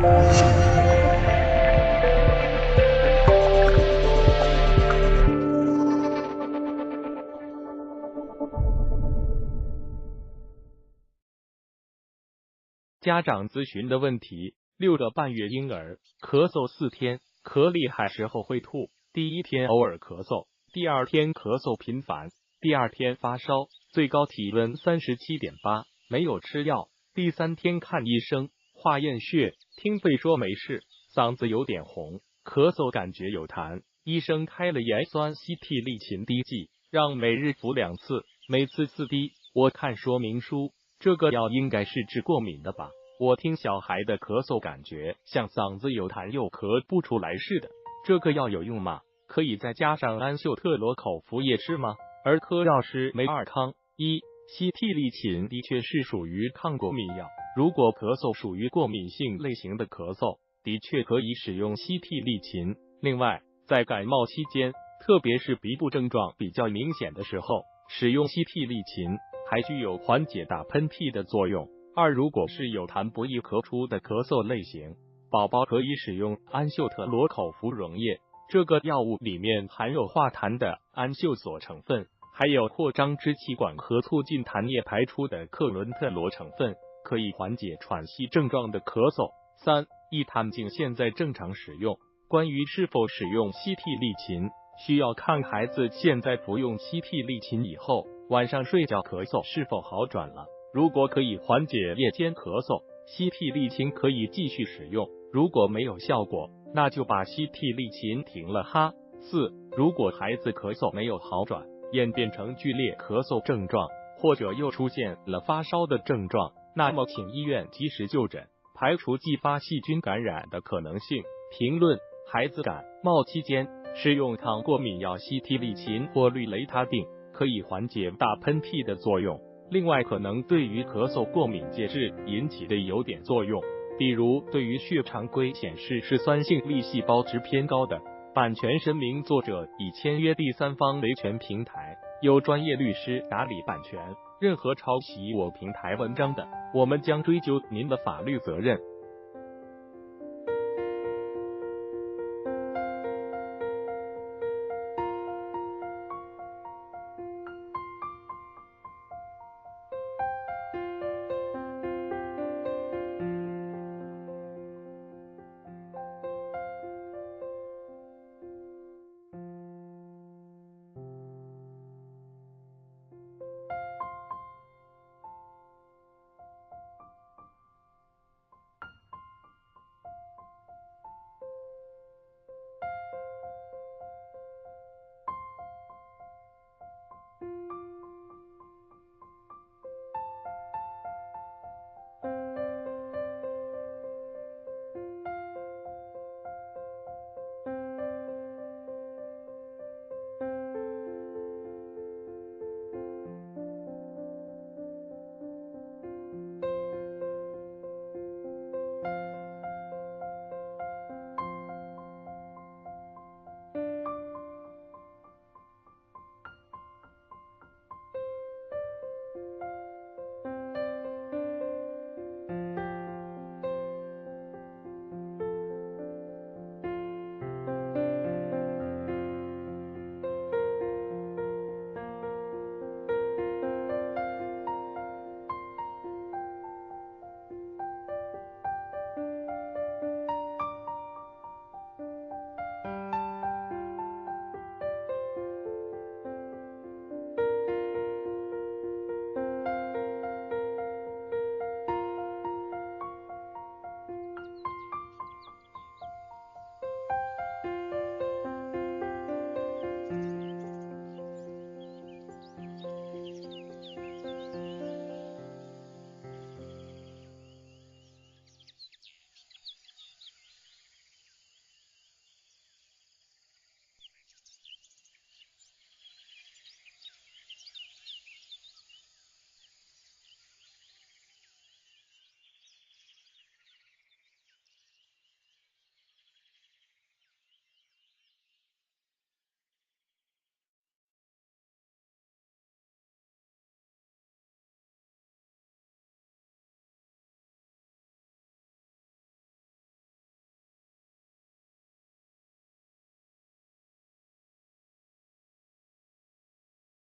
家长咨询的问题：6个半月婴儿咳嗽4天，咳厉害时候会吐，第一天偶尔咳嗽，第二天咳嗽频繁，第二天发烧，最高体温37.8，没有吃药，第3天看医生，化验血，听肺说没事，嗓子有点红，咳嗽感觉有痰，医生开了盐酸西替利嗪滴剂，让每日服2次，每次4滴。我看说明书，这个药应该是治过敏的吧？我听小孩的咳嗽感觉像嗓子有痰又咳不出来似的，这个药有用吗？可以再加上安秀特罗口服液吃吗？儿科药师梅尔康：1. 西替利嗪的确是属于抗过敏药，如果咳嗽属于过敏性类型的咳嗽，的确可以使用西替利嗪。另外，在感冒期间，特别是鼻部症状比较明显的时候，使用西替利嗪还具有缓解打喷嚏的作用。2. 如果是有痰不易咳出的咳嗽类型，宝宝可以使用安秀特罗口服溶液，这个药物里面含有化痰的氨溴唑成分，还有扩张支气管和促进痰液排出的克伦特罗成分，可以缓解喘息症状的咳嗽。3. 一痰镜现在正常使用，关于是否使用西替利嗪，需要看孩子现在服用西替利嗪以后，晚上睡觉咳嗽是否好转了。如果可以缓解夜间咳嗽，西替利嗪可以继续使用，如果没有效果，那就把西替利嗪停了哈。4. 如果孩子咳嗽没有好转，演变成剧烈咳嗽症状，或者又出现了发烧的症状，那么请医院及时就诊，排除继发细菌感染的可能性。评论：孩子感冒期间使用抗过敏药西替利嗪或氯雷他定，可以缓解打喷嚏的作用。另外，可能对于咳嗽过敏介质引起的有点作用，比如对于血常规显示是酸性粒细胞值偏高的。版权声明：作者已签约第三方维权平台，由专业律师打理版权。任何抄袭我平台文章的，我们将追究您的法律责任。